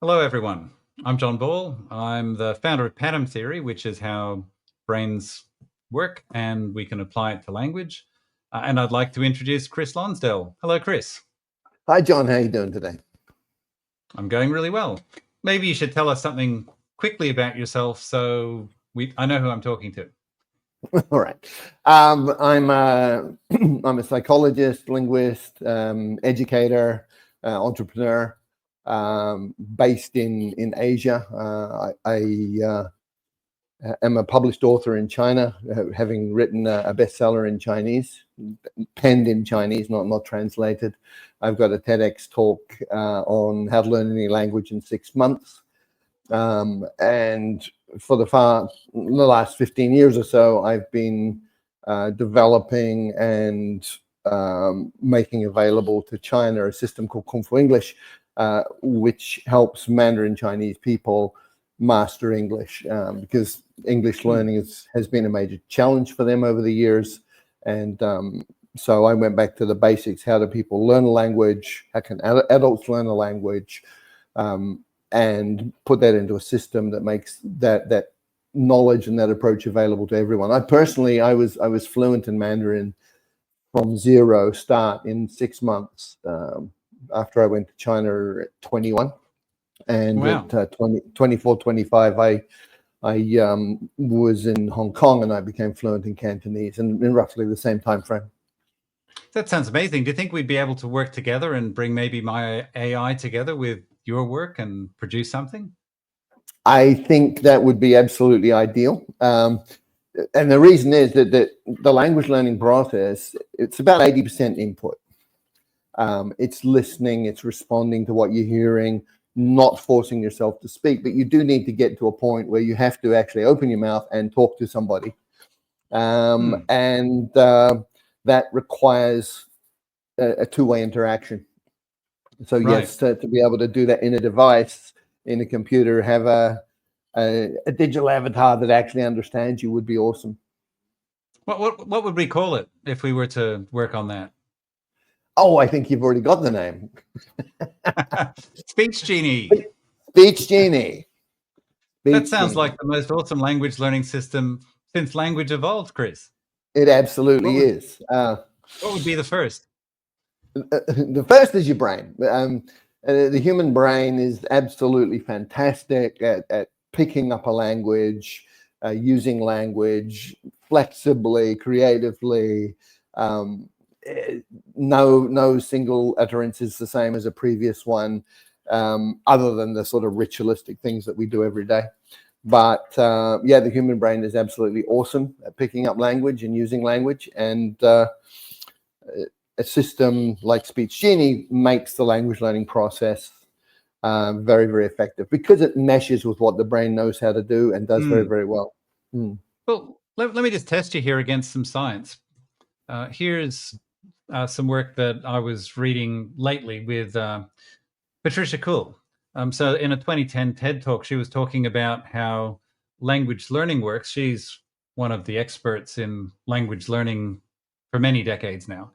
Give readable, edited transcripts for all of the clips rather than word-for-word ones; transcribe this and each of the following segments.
Hello, everyone. I'm John Ball. I'm the founder of pattern theory, which is how brains work and we can apply it to language. And I'd like to introduce Chris Lonsdale. Hello, Chris. Hi, John. How you doing today? I'm going really well. Maybe you should tell us something quickly about yourself so I know who I'm talking to. All right. I'm I'm a psychologist, linguist, educator, entrepreneur, based in Asia. I am a published author in China, having written a bestseller in Chinese, penned in Chinese, not translated. I've got a TEDx talk on how to learn any language in 6 months. And for the last 15 years or so, I've been developing and making available to China a system called Kung Fu English, which helps Mandarin Chinese people master English, because English learning has been a major challenge for them over the years. And so I went back to the basics. How do people learn a language? How can adults learn a language? And put that into a system that makes that knowledge and that approach available to everyone. I was fluent in Mandarin from zero start in 6 months after I went to China at 21. And Wow. At 24, 25, I was in Hong Kong and I became fluent in Cantonese in roughly the same time frame. That sounds amazing. Do you think we'd be able to work together and bring maybe my AI together with your work and produce something? I think that would be absolutely ideal. And the reason is that the language learning process, it's about 80% input. It's listening, it's responding to what you're hearing, not forcing yourself to speak, but you do need to get to a point where you have to actually open your mouth and talk to somebody. And that requires a two-way interaction. So Right. yes, to be able to do that in a device, in a computer, have a digital avatar that actually understands you would be awesome. What would we call it if we were to work on that? Oh, I think you've already got the name. Speech Genie. Speech Genie. That sounds like the most awesome language learning system since language evolved, Chris. It absolutely is. What would be the first? The first is your brain. The human brain is absolutely fantastic at picking up a language, using language flexibly, creatively. No single utterance is the same as a previous one, other than the sort of ritualistic things that we do every day. But yeah, the human brain is absolutely awesome at picking up language and using language. And a system like Speech Genie makes the language learning process very, very effective because it meshes with what the brain knows how to do and does very, very well. Well, let me just test you here against some science. Here's some work that I was reading lately with Patricia Kuhl. So in a 2010 TED Talk, she was talking about how language learning works. She's one of the experts in language learning for many decades now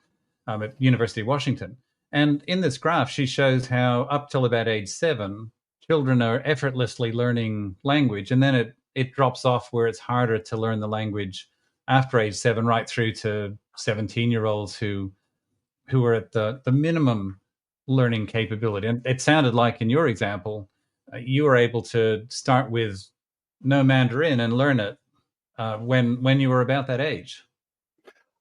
at University of Washington. And in this graph, she shows how up till about age 7, children are effortlessly learning language. And then it drops off where it's harder to learn the language after age 7, right through to 17-year-olds who are at the minimum learning capability. And it sounded like in your example, you were able to start with no Mandarin and learn it when you were about that age.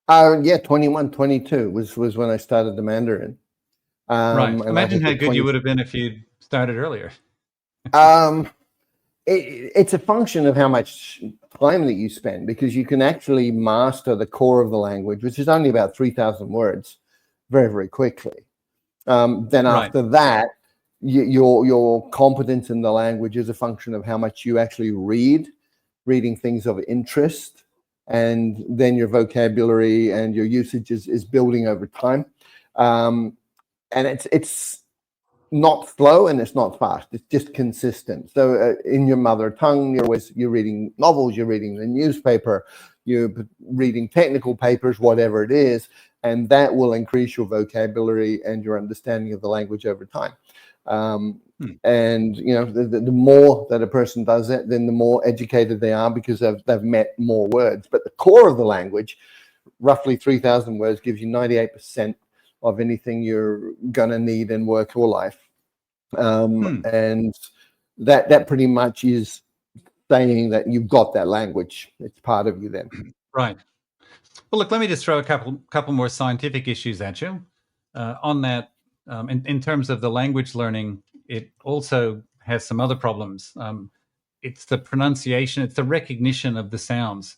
Yeah, 21, 22 was when I started the Mandarin. Right. Imagine how good you would have been if you'd started earlier. It's a function of how much time that you spend, because you can actually master the core of the language, which is only about 3,000 words, very, very quickly. Then after that, your competence in the language is a function of how much you actually reading things of interest, and then your vocabulary and your usage is building over time. And it's not slow and it's not fast. It's just consistent. So in your mother tongue, you're reading novels, you're reading the newspaper, you're reading technical papers, whatever it is, and that will increase your vocabulary and your understanding of the language over time. Hmm. And the more that a person does it, then the more educated they are because they've met more words. But the core of the language, roughly 3,000 words, gives you 98% of anything you're going to need in work or life. And that pretty much is saying that you've got that language. It's part of you then. Right. Well, look, let me just throw a couple more scientific issues at you. On that, in terms of the language learning, it also has some other problems. It's the pronunciation, it's the recognition of the sounds.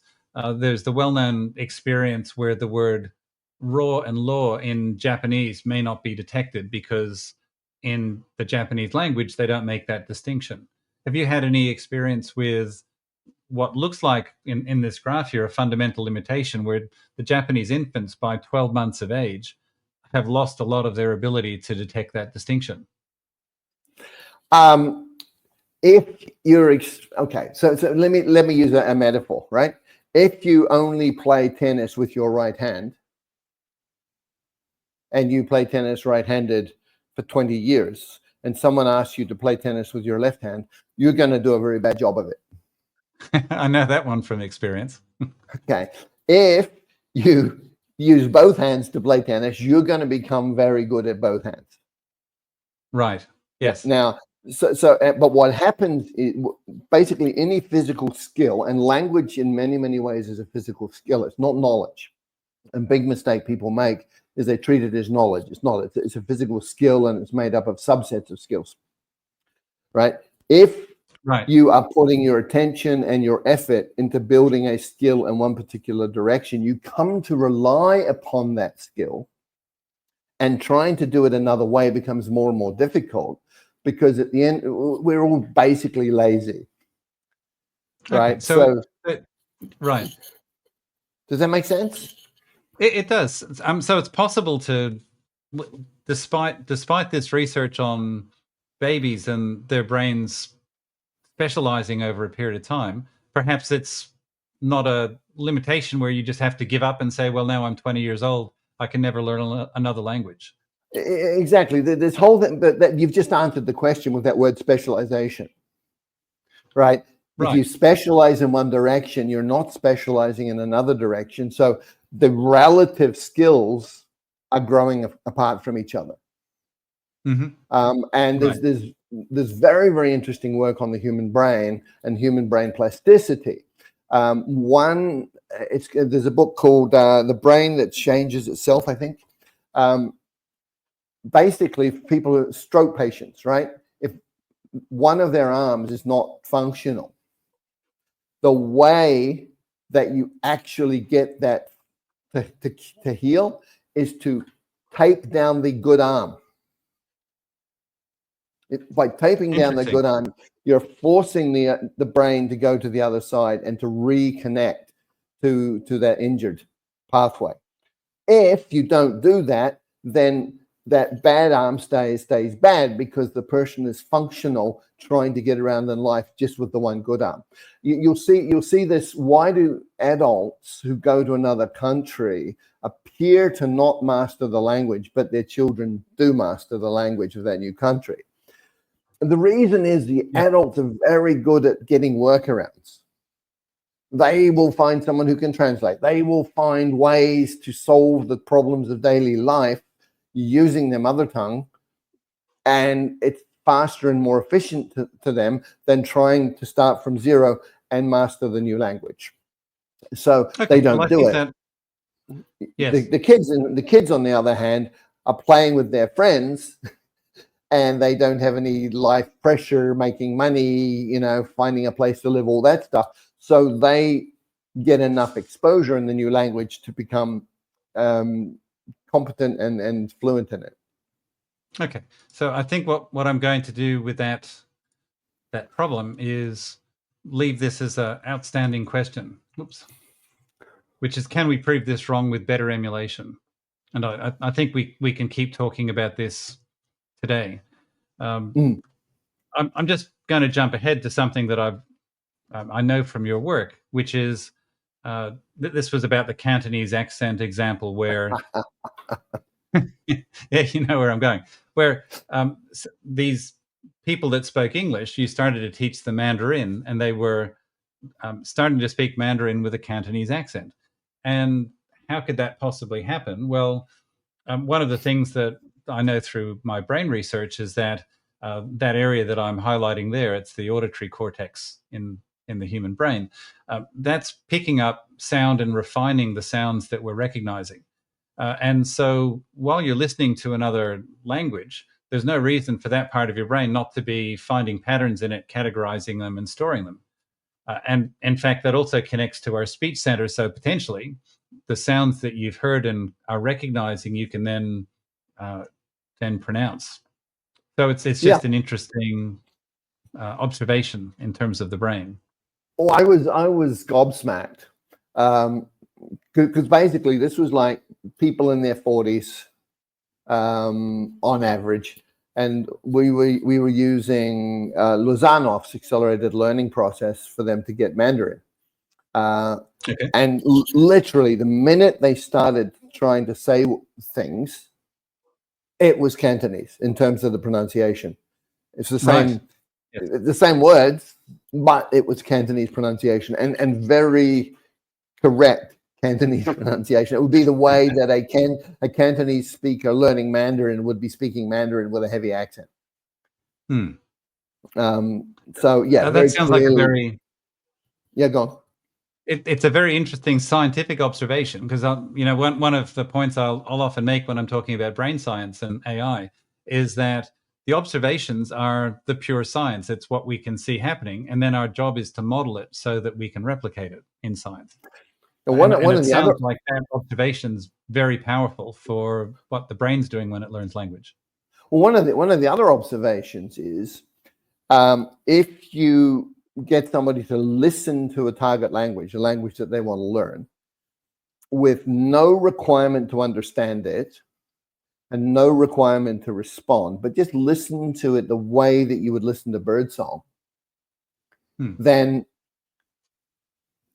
There's the well-known experience where the word raw and law in Japanese may not be detected because in the Japanese language, they don't make that distinction. Have you had any experience with what looks like in this graph here a fundamental limitation where the Japanese infants by 12 months of age have lost a lot of their ability to detect that distinction? If you're okay, so let me use a metaphor, right? If you only play tennis with your right hand and you play tennis right-handed for 20 years and someone asks you to play tennis with your left hand, you're going to do a very bad job of it. I know that one from experience. Okay. If you use both hands to play tennis, you're going to become very good at both hands. Right. Yes. Now, but what happens is basically any physical skill, and language in many, many ways is a physical skill. It's not knowledge. And big mistake people make is they treat it as knowledge. It's not. It's a physical skill, and it's made up of subsets of skills. Right? If you are putting your attention and your effort into building a skill in one particular direction, you come to rely upon that skill, and trying to do it another way becomes more and more difficult because at the end, we're all basically lazy. Right? Okay, right. Does that make sense? It does. So it's possible to, despite this research on babies and their brains specializing over a period of time, perhaps it's not a limitation where you just have to give up and say, well, now I'm 20 years old, I can never learn another language. Exactly. This whole thing that you've just answered the question with that word specialization, right? If you specialize in one direction, you're not specializing in another direction. So the relative skills are growing apart from each other. And there's very, very interesting work on the human brain and human brain plasticity. There's a book called The Brain That Changes Itself, I think. Basically, people are stroke patients, right? If one of their arms is not functional, the way that you actually get that to heal is to tape down the good arm. By taping down the good arm, you're forcing the brain to go to the other side and to reconnect to that injured pathway. If you don't do that, then that bad arm stays bad because the person is functional trying to get around in life just with the one good arm. You'll see this. Why do adults who go to another country appear to not master the language, but their children do master the language of that new country? And the reason is the adults are very good at getting workarounds. They will find someone who can translate. They will find ways to solve the problems of daily life using their mother tongue, and it's faster and more efficient to them than trying to start from zero and master the new language. So they don't do it. The kids, on the other hand, are playing with their friends, and they don't have any life pressure, making money, finding a place to live, all that stuff. So they get enough exposure in the new language to become competent and fluent in it. Okay, so I think what I'm going to do with that problem is leave this as an outstanding question. Oops. Which is, can we prove this wrong with better emulation? And I think we can keep talking about this today. I'm just going to jump ahead to something that I know from your work, which is this was about the Cantonese accent example where yeah, you know where I'm going, where these people that spoke English, you started to teach them Mandarin, and they were starting to speak Mandarin with a Cantonese accent. And how could that possibly happen? Well, one of the things that I know through my brain research is that that area that I'm highlighting there, it's the auditory cortex in the human brain. That's picking up sound and refining the sounds that we're recognizing. And so while you're listening to another language, there's no reason for that part of your brain not to be finding patterns in it, categorizing them, and storing them. And in fact, that also connects to our speech center. So potentially, the sounds that you've heard and are recognizing, you can then pronounce. So it's Yeah. just an interesting observation in terms of the brain. Oh, I was gobsmacked, because basically this was like people in their 40s, on average, and we were using Lozanoff's accelerated learning process for them to get Mandarin. Okay. And literally, the minute they started trying to say things, it was Cantonese in terms of the pronunciation. It's the same, Right. Yes. the same words, but it was Cantonese pronunciation, and very correct Cantonese pronunciation. It would be the way that a Cantonese speaker learning Mandarin would be speaking Mandarin with a heavy accent. Hmm. So yeah, That sounds clearly, like a very go on. It's a very interesting scientific observation, because one of the points I'll often make when I'm talking about brain science and AI is that the observations are the pure science. It's what we can see happening, and then our job is to model it so that we can replicate it in science. And it sounds like that observation's very powerful for what the brain's doing when it learns language. Well, one of the other observations is, if you get somebody to listen to a target language, a language that they want to learn, with no requirement to understand it and no requirement to respond, but just listen to it the way that you would listen to birdsong, then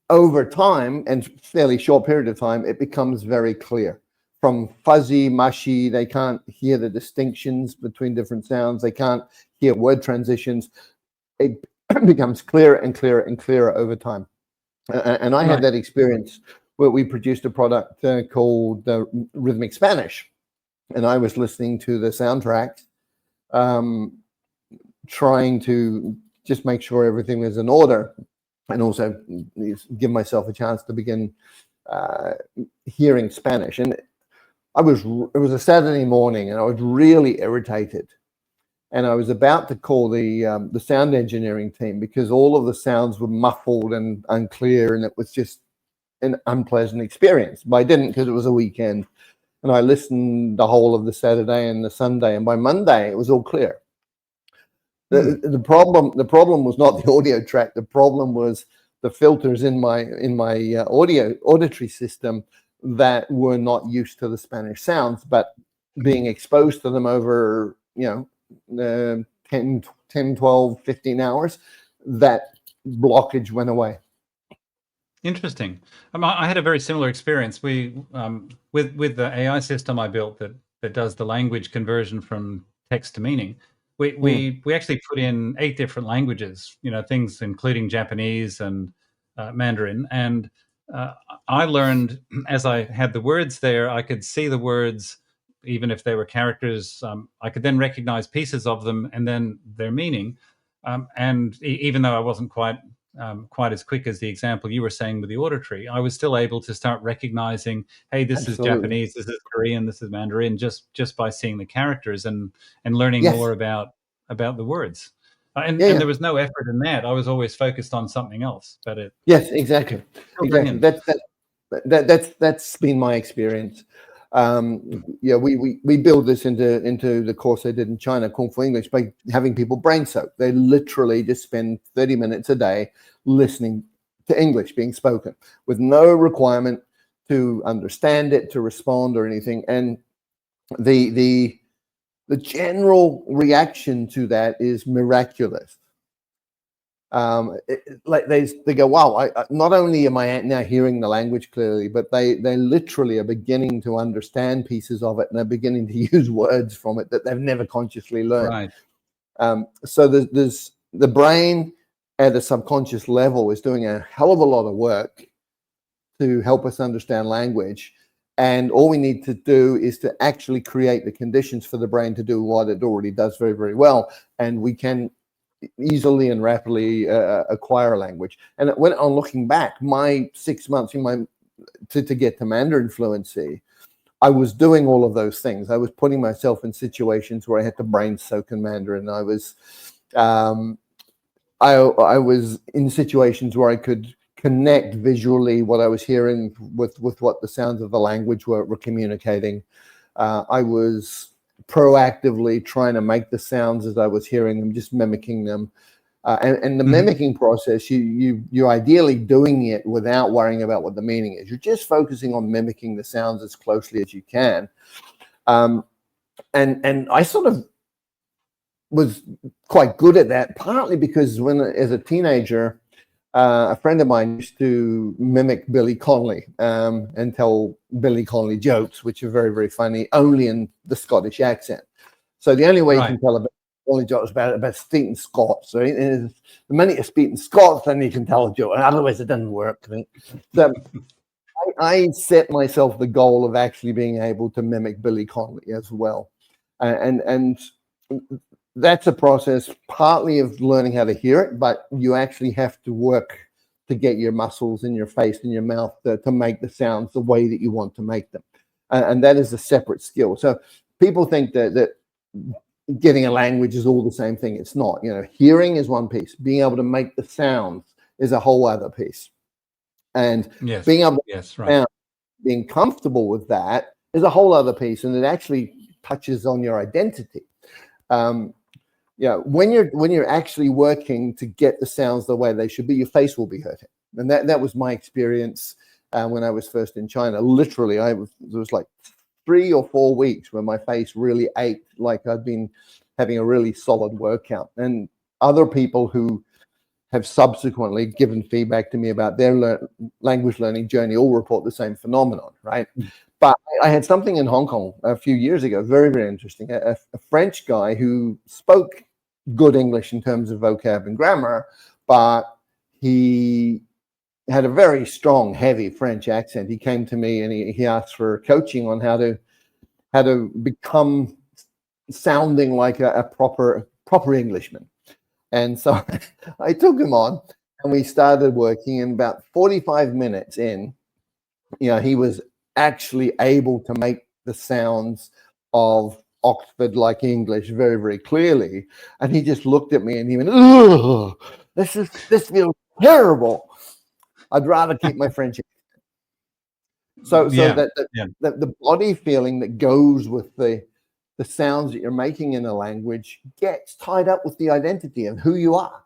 over time, and fairly short period of time, it becomes very clear. From fuzzy, mushy, they can't hear the distinctions between different sounds, they can't hear word transitions. It becomes clearer and clearer and clearer over time. And I had that experience where we produced a product called Rhythmic Spanish. And I was listening to the soundtracks, trying to just make sure everything was in order, and also give myself a chance to begin hearing Spanish. And it was a Saturday morning, and I was really irritated. And I was about to call the sound engineering team, because all of the sounds were muffled and unclear, and it was just an unpleasant experience. But I didn't, because it was a weekend, and I listened the whole of the Saturday and the Sunday, and by Monday it was all clear. The problem was not the audio track. The problem was the filters in my auditory system that were not used to the Spanish sounds, but being exposed to them over 10, 12, 15 hours, that blockage went away. Interesting. I had a very similar experience. We with the AI system I built that does the language conversion from text to meaning. We actually put in 8 different languages, things including Japanese and Mandarin. And I learned, as I had the words there, I could see the words, even if they were characters. I could then recognize pieces of them and then their meaning. And even though I wasn't quite as quick as the example you were saying with the auditory, I was still able to start recognizing, hey, this is Japanese, this is Korean, this is Mandarin, just by seeing the characters and learning more about the words. And there was no effort in that. I was always focused on something else. But exactly. That's been my experience. We build this into the course I did in China, Kung Fu English, by having people brain soak. They literally just spend 30 minutes a day listening to English being spoken with no requirement to understand it, to respond or anything. And the general reaction to that is miraculous. They go, wow, I not only am I now hearing the language clearly, but they literally are beginning to understand pieces of it, and they're beginning to use words from it that they've never consciously learned. Right. So there's the brain at a subconscious level is doing a hell of a lot of work to help us understand language. And all we need to do is to actually create the conditions for the brain to do what it already does very, very well. And we can easily and rapidly acquire language. And when I'm looking back, my 6 months to get to Mandarin fluency, I was doing all of those things. I was putting myself in situations where I had to brain soak in Mandarin. I was in situations where I could connect visually what I was hearing with what the sounds of the language were communicating. I was proactively trying to make the sounds as I was hearing them, just mimicking them. And the mimicking process, you're ideally doing it without worrying about what the meaning is. You're just focusing on mimicking the sounds as closely as you can. And I sort of was quite good at that, partly because as a teenager, a friend of mine used to mimic Billy Connolly and tell Billy Connolly jokes, which are very, very funny, only in the Scottish accent. So the only way you can tell only jokes about speaking Scots. Right? And the minute you speak in Scots, then you can tell a joke. And otherwise, it doesn't work. Right? So I set myself the goal of actually being able to mimic Billy Connolly as well. And that's a process partly of learning how to hear it, but you actually have to work to get your muscles in your face and your mouth to make the sounds the way that you want to make them. And that is a separate skill. So people think that getting a language is all the same thing. It's not. Hearing is one piece. Being able to make the sounds is a whole other piece. And being able to being comfortable with that is a whole other piece. And it actually touches on your identity. When you're actually working to get the sounds the way they should be, your face will be hurting. And that was my experience when I was first in China. Literally, there was like 3 or 4 weeks where my face really ached, like I'd been having a really solid workout. And other people who have subsequently given feedback to me about their language learning journey all report the same phenomenon, right? But I had something in Hong Kong a few years ago, very, very interesting. A French guy who spoke good English in terms of vocab and grammar, but he had a very strong, heavy French accent. He came to me and he asked for coaching on how to become sounding like a proper Englishman. And so I took him on and we started working. And about 45 minutes in, he was actually able to make the sounds of Oxford-like English very, very clearly. And he just looked at me and he went, "Oh, this feels terrible. I'd rather keep my French." So the body feeling that goes with the sounds that you're making in a language gets tied up with the identity of who you are.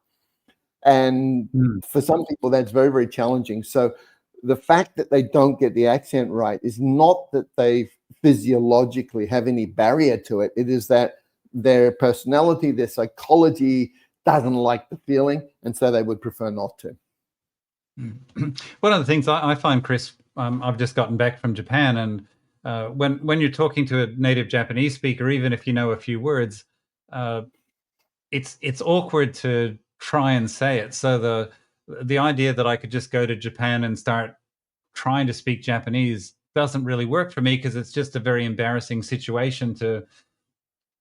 And for some people, that's very, very challenging. So the fact that they don't get the accent right is not that they physiologically have any barrier to it. It is that their personality, their psychology doesn't like the feeling, and so they would prefer not to. One of the things I find, Chris, I've just gotten back from Japan, and when you're talking to a native Japanese speaker, even if you know a few words, it's awkward to try and say it. So the idea that I could just go to Japan and start trying to speak Japanese doesn't really work for me, because it's just a very embarrassing situation to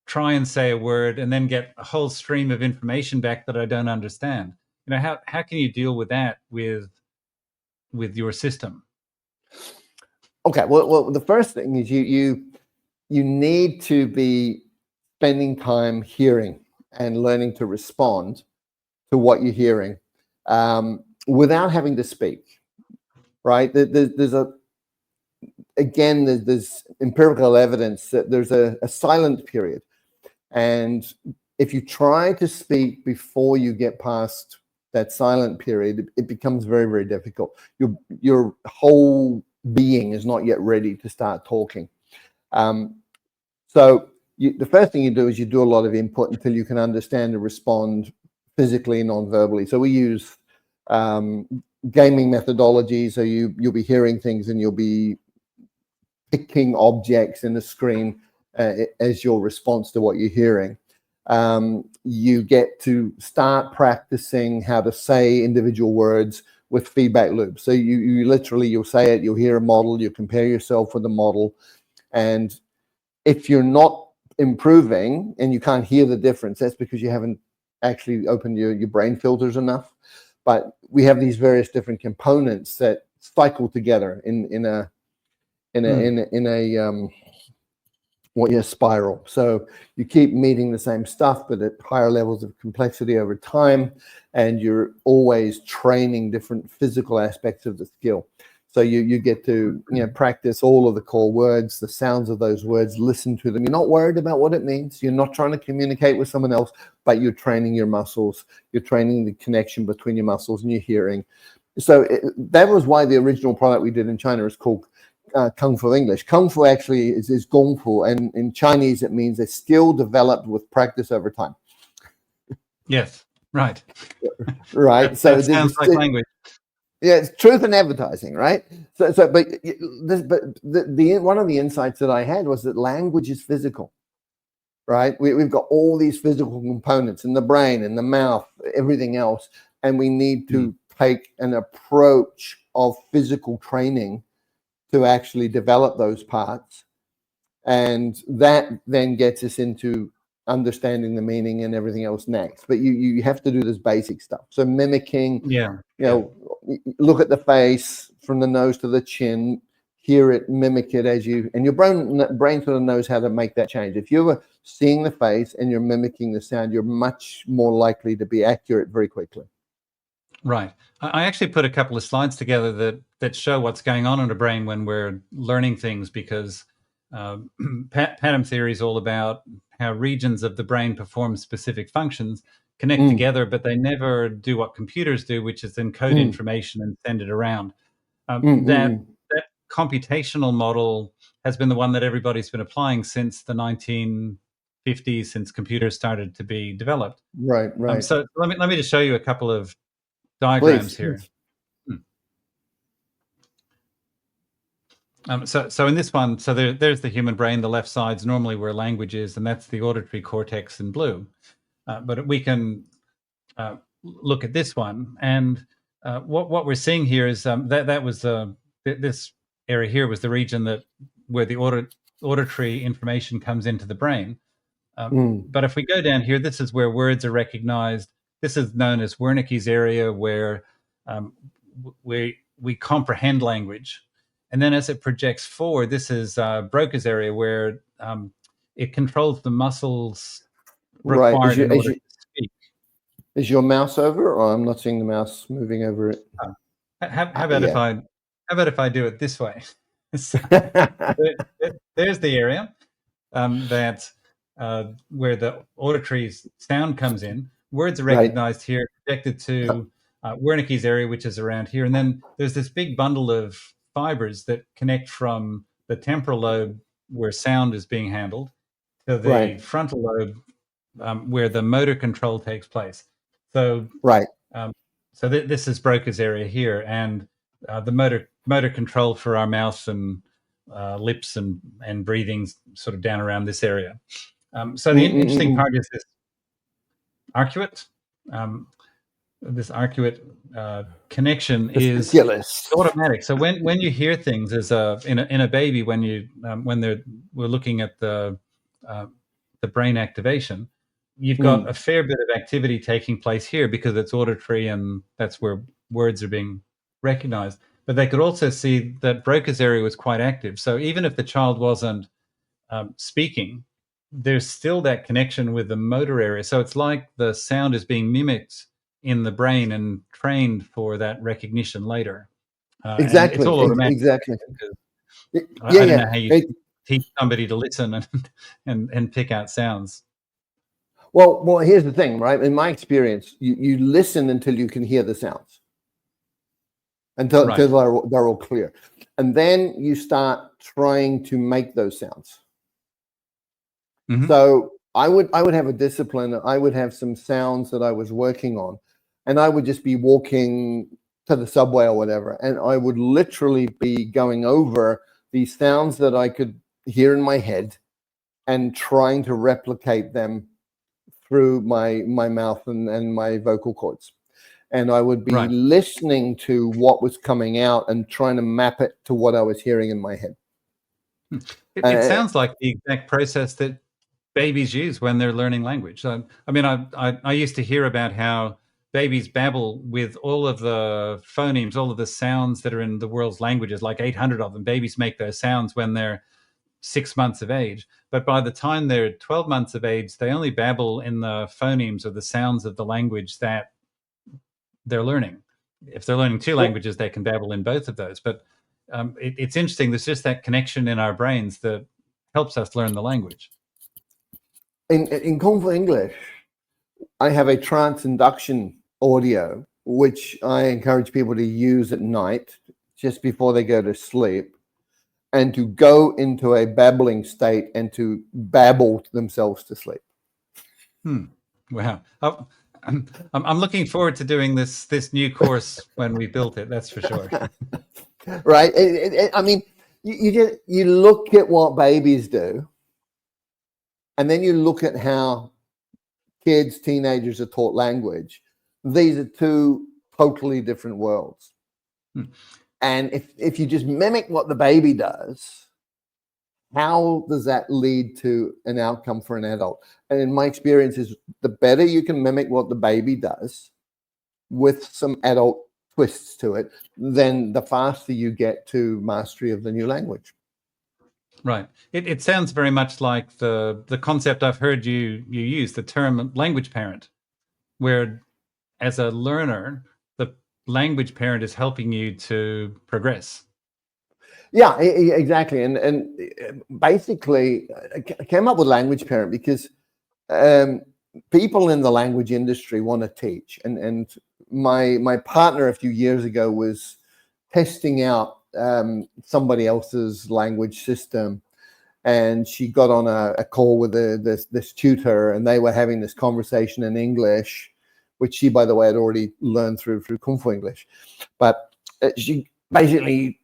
try and say a word and then get a whole stream of information back that I don't understand. How can you deal with that with your system? Okay, well, the first thing is you need to be spending time hearing and learning to respond to what you're hearing without having to speak, right? There's empirical evidence that there's a silent period. And if you try to speak before you get past that silent period, it becomes very, very difficult. Your whole being is not yet ready to start talking. So the first thing you do is you do a lot of input until you can understand and respond physically and non-verbally. So we use gaming methodology. So you'll be hearing things and you'll be picking objects in the screen as your response to what you're hearing. You get to start practicing how to say individual words with feedback loops. So you literally, you'll say it, you'll hear a model, you compare yourself with the model. And if you're not improving and you can't hear the difference, that's because you haven't actually opened your brain filters enough. But we have these various different components that cycle together in a spiral. So you keep meeting the same stuff, but at higher levels of complexity over time, and you're always training different physical aspects of the skill. So you get to practice all of the core words, the sounds of those words, listen to them. You're not worried about what it means. You're not trying to communicate with someone else, but you're training your muscles. You're training the connection between your muscles and your hearing. So that was why the original product we did in China is called Kung Fu English. Kung Fu actually is Gong Fu, and in Chinese it means a skill developed with practice over time. Yes, right. Right. That sounds like language. Yeah, it's truth in advertising, right? But one of the insights that I had was that language is physical, right? We've got all these physical components in the brain, in the mouth, everything else, and we need to take an approach of physical training to actually develop those parts, and that then gets us into understanding the meaning and everything else next. But you have to do this basic stuff. So mimicking, look at the face from the nose to the chin, hear it, mimic it as you, and your brain sort of knows how to make that change. If you're seeing the face and you're mimicking the sound, you're much more likely to be accurate very quickly. Right. I actually put a couple of slides together that show what's going on in the brain when we're learning things, because pattern theory is all about how regions of the brain perform specific functions, connect together, but they never do what computers do, which is encode information and send it around. That computational model has been the one that everybody's been applying since the 1950s, since computers started to be developed. Right. So let me just show you a couple of diagrams here. So in this one, so there's the human brain. The left side's normally where language is, and that's the auditory cortex in blue. But we can look at this one, and what we're seeing here is that was this area here was the region where the auditory information comes into the brain. But if we go down here, this is where words are recognized. This is known as Wernicke's area, where we comprehend language. And then as it projects forward, this is Broca's area, where it controls the muscles required in order to speak. Is your mouse over, or I'm not seeing the mouse moving over it? How about if I do it this way? So, there's the area that where the auditory sound comes in. Words are recognized here, projected to Wernicke's area, which is around here. And then there's this big bundle of fibers that connect from the temporal lobe, where sound is being handled, to the frontal lobe, where the motor control takes place. So this is Broca's area here, and the motor control for our mouth and lips and breathing sort of down around this area. So the interesting part is this arcuate. This arcuate connection is automatic. So when you hear things as in a baby, when we're looking at the brain activation, you've got a fair bit of activity taking place here because it's auditory, and that's where words are being recognized. But they could also see that Broca's area was quite active. So even if the child wasn't speaking, there's still that connection with the motor area. So it's like the sound is being mimicked in the brain and trained for that recognition later. Exactly. It's all automatic. Exactly. I don't know how you teach somebody to listen and pick out sounds. Well, here's the thing, right? In my experience, you listen until you can hear the sounds, until they're all clear, and then you start trying to make those sounds. So I would have a discipline. I would have some sounds that I was working on, and I would just be walking to the subway or whatever, and I would literally be going over these sounds that I could hear in my head and trying to replicate them through my mouth and my vocal cords. And I would be Right. listening to what was coming out and trying to map it to what I was hearing in my head. It Uh, sounds like the exact process that babies use when they're learning language. I mean, I used to hear about how babies babble with all of the phonemes, all of the sounds that are in the world's languages, like 800 of them. Babies make those sounds when they're 6 months of age. But by the time they're 12 months of age, they only babble in the phonemes or the sounds of the language that they're learning. If they're learning two well, languages, they can babble in both of those. But it's interesting. There's just that connection in our brains that helps us learn the language. in Kung Fu English, I have a trance induction audio, which I encourage people to use at night just before they go to sleep, and to go into a babbling state and to babble themselves to sleep. Wow. I'm looking forward to doing this new course when we built it. That's for sure. Right? I mean, you look at what babies do, and then you look at how kids, teenagers are taught language. These are two totally different worlds. And if you just mimic what the baby does, how does that lead to an outcome for an adult? And in my experience is the better you can mimic what the baby does with some adult twists to it, then the faster you get to mastery of the new language. Right. It sounds very much like the concept I've heard you use, the term language parent, where as a learner, the language parent is helping you to progress. Yeah, exactly. And basically, I came up with language parent because people in the language industry want to teach. And my partner a few years ago was testing out somebody else's language system, and she got on a call with this tutor, and they were having this conversation in English, which she, by the way, had already learned through Kung Fu English. But she basically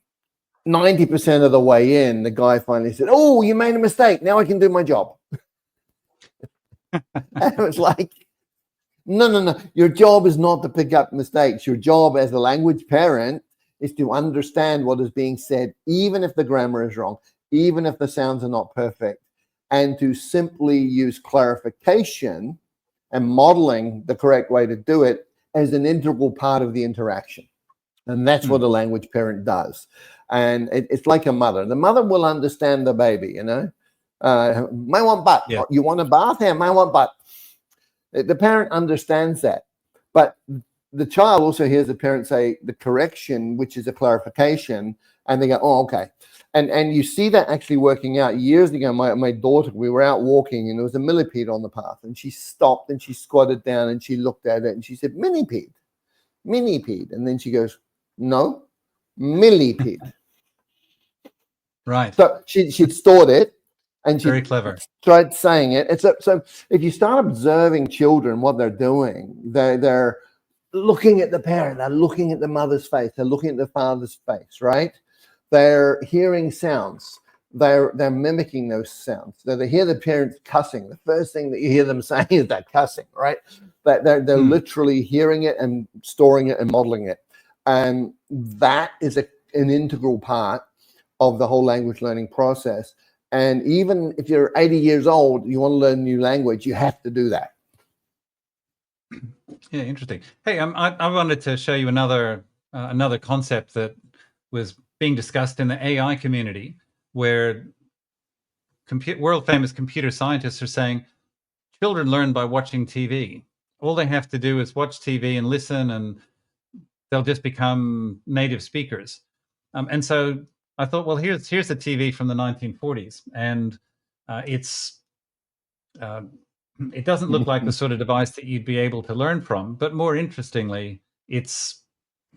90% of the way in, the guy finally said, "Oh, you made a mistake. Now I can do my job." And it was like, no. Your job is not to pick up mistakes. Your job as a language parent is to understand what is being said, even if the grammar is wrong, even if the sounds are not perfect, and to simply use clarification and modeling the correct way to do it as an integral part of the interaction. And that's what a language parent does. And it's like a mother. The mother will understand the baby, you know. Might want butt. Yeah. You want a bath? Yeah, might want butt. The parent understands that. But the child also hears the parent say the correction, which is a clarification, and they go, "Oh, okay." And you see that actually working out. Years ago, my daughter, we were out walking, and there was a millipede on the path, and she stopped and she squatted down and she looked at it and she said, "Minipede, minipede." And then she goes, "No, millipede." Right. So she'd stored it, and she Very clever. tried saying it. It's so if you start observing children, what they're doing, they're looking at the parent, they're looking at the mother's face, they're looking at the father's face, right? They're hearing sounds. They're mimicking those sounds. So they hear the parents cussing. The first thing that you hear them saying is that cussing, right? They're literally hearing it and storing it and modeling it. And that is an integral part of the whole language learning process. And even if you're 80 years old, you want to learn a new language, you have to do that. Yeah, interesting. Hey, I wanted to show you another concept that was being discussed in the AI community, where world famous computer scientists are saying children learn by watching TV. All they have to do is watch TV and listen, and they'll just become native speakers. And so I thought, well, here's the TV from the 1940s, and it's it doesn't look like the sort of device that you'd be able to learn from. But more interestingly, it's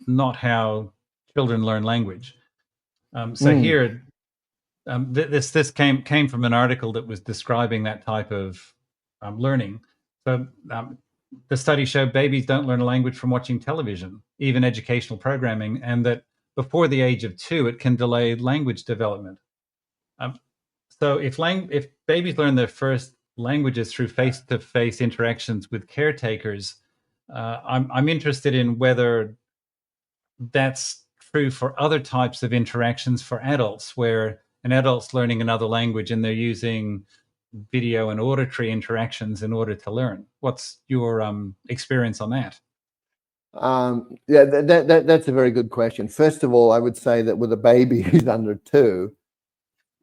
not how children learn language. So here, this came from an article that was describing that type of learning. So the study showed babies don't learn a language from watching television, even educational programming, and that before the age of 2, it can delay language development. So if babies learn their first languages through face-to-face interactions with caretakers. I'm interested in whether that's true for other types of interactions for adults, where an adult's learning another language and they're using video and auditory interactions in order to learn. What's your experience on that? Yeah, that's a very good question. First of all, I would say that with a baby who's under 2,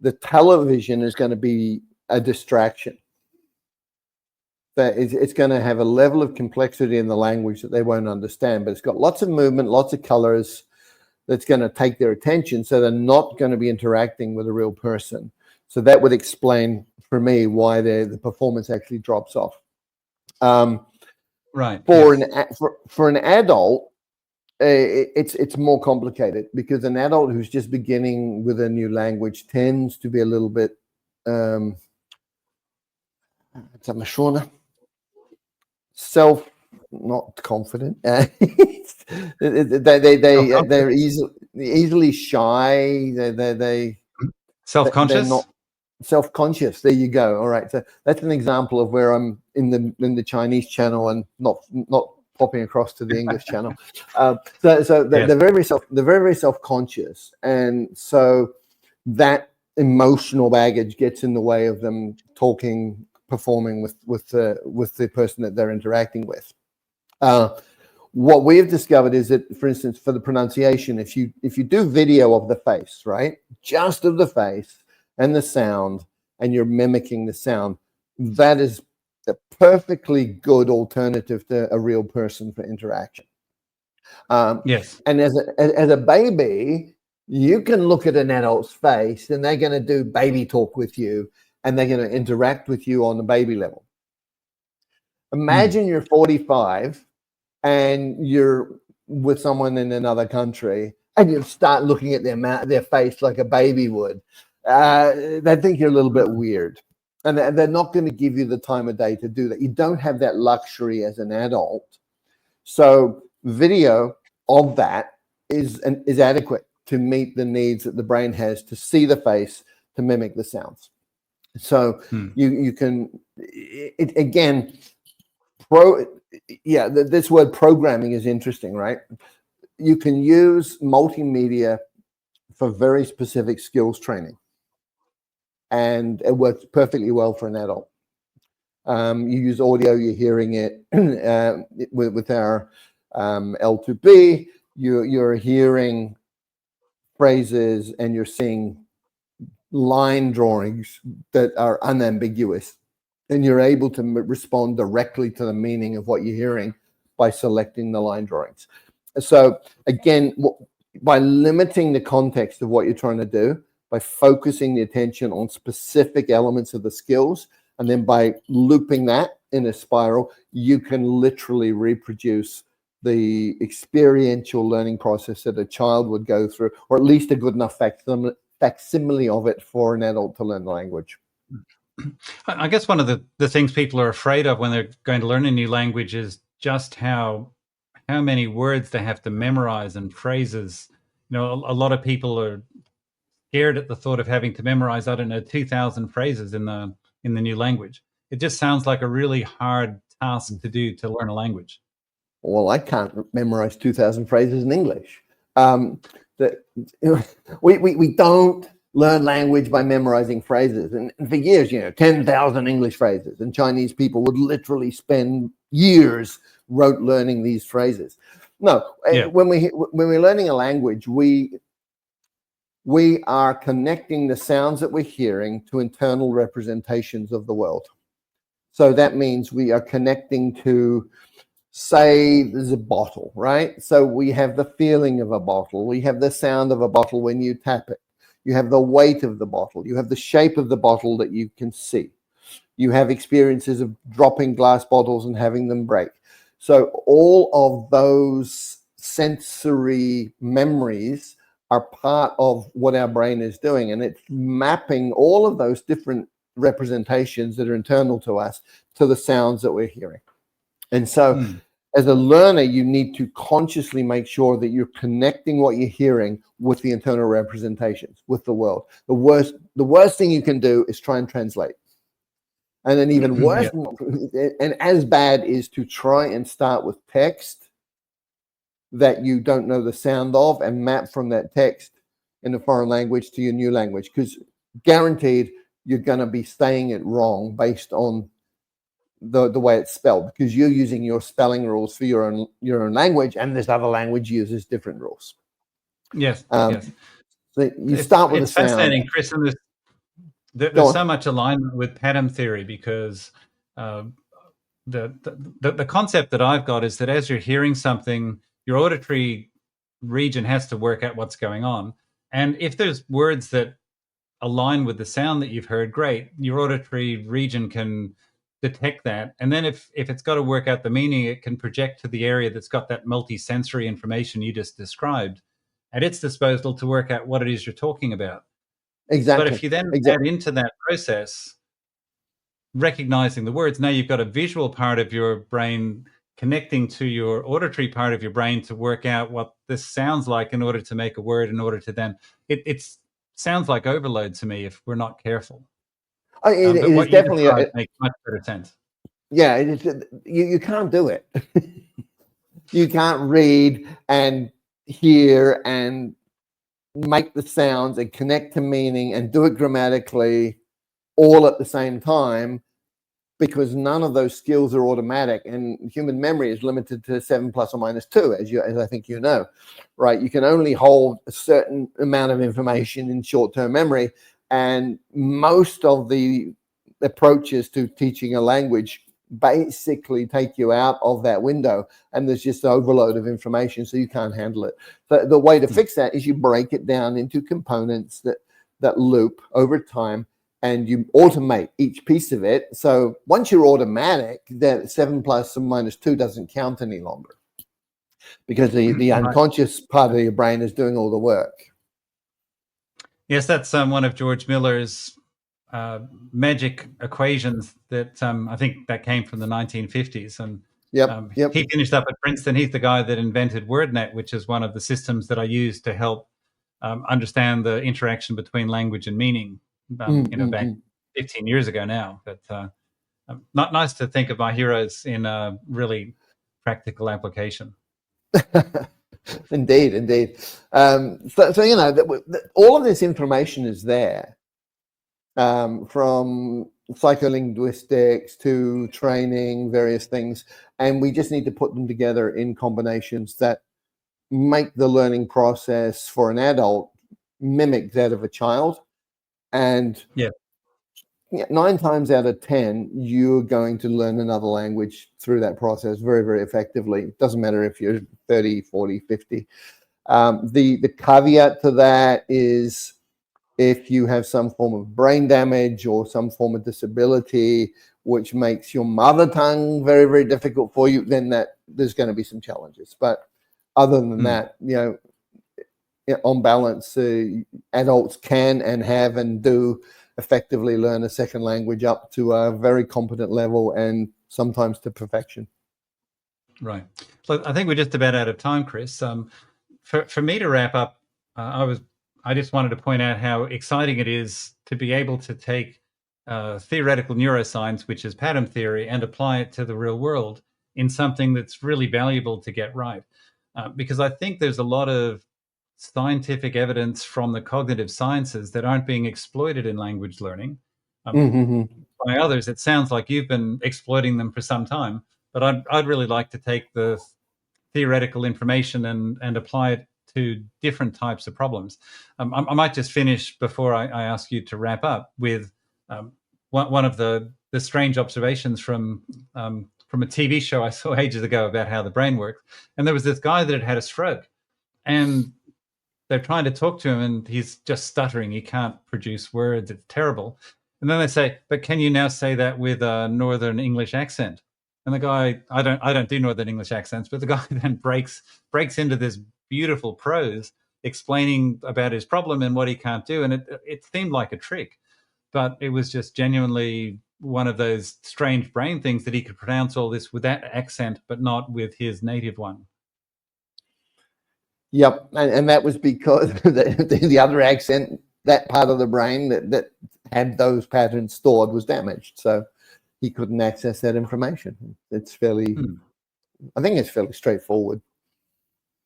the television is going to be a distraction. That it's going to have a level of complexity in the language that they won't understand, but it's got lots of movement, lots of colors that's going to take their attention, so they're not going to be interacting with a real person. So that would explain for me why the performance actually drops off. Right. For Yes. for an adult, it's more complicated, because an adult who's just beginning with a new language tends to be a little bit not confident. They're easily shy. They're Self-conscious? not self-conscious. There you go. All right. So that's an example of where I'm in the Chinese channel and not popping across to the English channel. So Yes. they're very self-conscious, and so that emotional baggage gets in the way of them talking, performing with the person that they're interacting with. What we have discovered is that, for instance, for the pronunciation, if you do video of the face, right, just of the face and the sound, and you're mimicking the sound, that is a perfectly good alternative to a real person for interaction. Yes. And as a baby, you can look at an adult's face and they're going to do baby talk with you, and they're going to interact with you on the baby level. Imagine you're 45 and you're with someone in another country, and you start looking at their face like a baby would. They think you're a little bit weird, and they're not going to give you the time of day to do that. You don't have that luxury as an adult. So video of that is adequate to meet the needs that the brain has to see the face, to mimic the sounds. So you can again, this word programming is interesting, right? You can use multimedia for very specific skills training, and it works perfectly well for an adult. You use audio, you're hearing it with our L2B, you're hearing phrases and you're seeing line drawings that are unambiguous, and you're able to respond directly to the meaning of what you're hearing by selecting the line drawings. So again, by limiting the context of what you're trying to do, by focusing the attention on specific elements of the skills, and then by looping that in a spiral, you can literally reproduce the experiential learning process that a child would go through, or at least a good enough facsimile of it for an adult to learn the language. I guess one of the things people are afraid of when they're going to learn a new language is just how many words they have to memorize and phrases. You know, a lot of people are scared at the thought of having to memorize, 2,000 phrases in the new language. It just sounds like a really hard task to do, to learn a language. Well, I can't memorize 2,000 phrases in English. We don't learn language by memorizing phrases. And for years, 10,000 English phrases, and Chinese people would literally spend years learning these phrases. No, yeah. When we're learning a language, we are connecting the sounds that we're hearing to internal representations of the world. So that means we are connecting to, say, there's a bottle, right? So we have the feeling of a bottle. We have the sound of a bottle when you tap it. You have the weight of the bottle. You have the shape of the bottle that you can see. You have experiences of dropping glass bottles and having them break. So all of those sensory memories are part of what our brain is doing. And it's mapping all of those different representations that are internal to us to the sounds that we're hearing. And so as a learner, you need to consciously make sure that you're connecting what you're hearing with the internal representations, with the world. The worst thing you can do is try and translate. And then even worse, Yeah. and as bad, is to try and start with text that you don't know the sound of and map from that text in a foreign language to your new language, because guaranteed you're going to be saying it wrong based on the way it's spelled, because you're using your spelling rules for your own language, and this other language uses different rules. Yes, yes. So you start with a It's sound. fascinating, Chris, and there's so much alignment with pattern theory, because the concept that I've got is that as you're hearing something, your auditory region has to work out what's going on. And if there's words that align with the sound that you've heard, great. Your auditory region can detect that. And then if it's got to work out the meaning, it can project to the area that's got that multi-sensory information you just described at its disposal to work out what it is you're talking about. But Exactly. if you then Exactly. add into that process recognizing the words, now you've got a visual part of your brain connecting to your auditory part of your brain to work out what this sounds like in order to make a word, in order to then it sounds like overload to me if we're not careful. It But is what you definitely described makes much better sense. yeah. You can't do it. You can't read and hear and make the sounds and connect to meaning and do it grammatically all at the same time, because none of those skills are automatic, and human memory is limited to 7 plus or minus 2, as I think you know, right? You can only hold a certain amount of information in short-term memory, and most of the approaches to teaching a language basically take you out of that window, and there's just overload of information, so you can't handle it. So the way to fix that is you break it down into components that loop over time, and you automate each piece of it. So once you're automatic, that 7 plus or minus 2 doesn't count any longer, because the unconscious part of your brain is doing all the work. Yes, that's one of George Miller's magic equations that I think that came from the 1950s. And Yep. he finished up at Princeton. He's the guy that invented WordNet, which is one of the systems that I use to help understand the interaction between language and meaning, back 15 years ago now. But not nice to think of my heroes in a really practical application. Indeed. So all of this information is there, from psycholinguistics to training, various things, and we just need to put them together in combinations that make the learning process for an adult mimic that of a child. And 9 times out of 10, you're going to learn another language through that process very, very effectively. It doesn't matter if you're 30, 40, 50. The caveat to that is if you have some form of brain damage or some form of disability, which makes your mother tongue very, very difficult for you, then there's going to be some challenges. But other than that, on balance, adults can and have and do effectively learn a second language up to a very competent level, and sometimes to perfection. Right. So I think we're just about out of time, Chris. For me to wrap up, I just wanted to point out how exciting it is to be able to take theoretical neuroscience, which is pattern theory, and apply it to the real world in something that's really valuable to get right. Because I think there's a lot of scientific evidence from the cognitive sciences that aren't being exploited in language learning. By others, it sounds like you've been exploiting them for some time, but I'd really like to take the theoretical information and apply it to different types of problems. I might just finish before I ask you to wrap up with one of the strange observations from a TV show I saw ages ago about how the brain works. And there was this guy that had a stroke, and they're trying to talk to him, and he's just stuttering. He can't produce words. It's terrible. And then they say, "But can you now say that with a Northern English accent?" And the guy, I don't do Northern English accents, but the guy then breaks into this beautiful prose explaining about his problem and what he can't do. And it seemed like a trick, but it was just genuinely one of those strange brain things that he could pronounce all this with that accent, but not with his native one. Yep, and that was because the other accent, that part of the brain that had those patterns stored, was damaged. So he couldn't access that information. It's fairly, Hmm. I think it's fairly straightforward.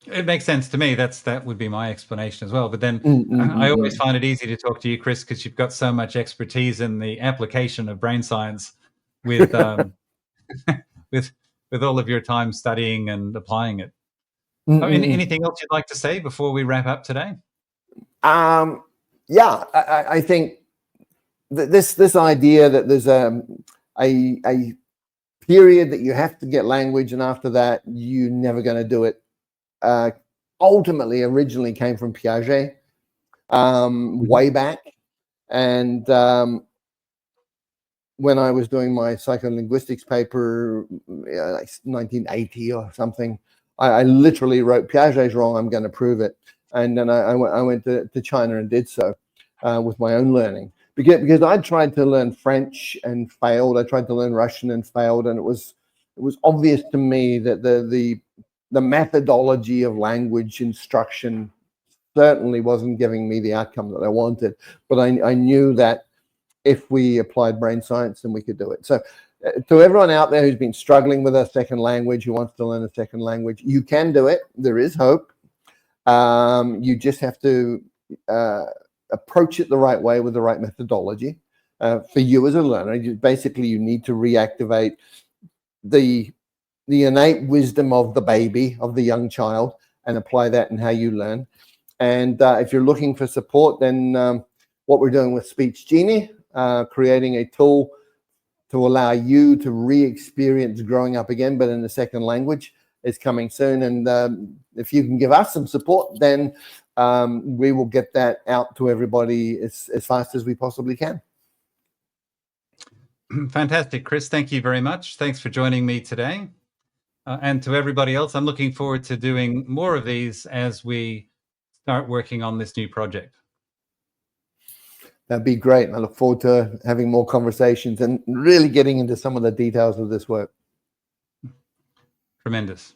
It makes sense to me. That would be my explanation as well. But then Mm, mm, I mm, always mm. find it easy to talk to you, Chris, because you've got so much expertise in the application of brain science with with with all of your time studying and applying it. Mm, Oh, mm, mm. anything else you'd like to say before we wrap up today? Yeah, I think this idea that there's a period that you have to get language, and after that you're never going to do it. Ultimately, originally came from Piaget, Mhm. way back, and when I was doing my psycholinguistics paper, like 1980 or something, I literally wrote, Piaget's wrong, I'm going to prove it. And then I went to China and did so with my own learning. Because I tried to learn French and failed. I tried to learn Russian and failed. And it was obvious to me that the methodology of language instruction certainly wasn't giving me the outcome that I wanted. But I knew that if we applied brain science, then we could do it. So to everyone out there who's been struggling with a second language, who wants to learn a second language, you can do it. There is hope. You just have to approach it the right way with the right methodology. For you as a learner, basically you need to reactivate the innate wisdom of the baby, of the young child, and apply that in how you learn. And if you're looking for support, then what we're doing with Speech Genie, creating a tool to allow you to re-experience growing up again, but in a second language, is coming soon. And if you can give us some support, then we will get that out to everybody as fast as we possibly can. Fantastic, Chris. Thank you very much. Thanks for joining me today. And to everybody else, I'm looking forward to doing more of these as we start working on this new project. That'd be great. I look forward to having more conversations and really getting into some of the details of this work. Tremendous.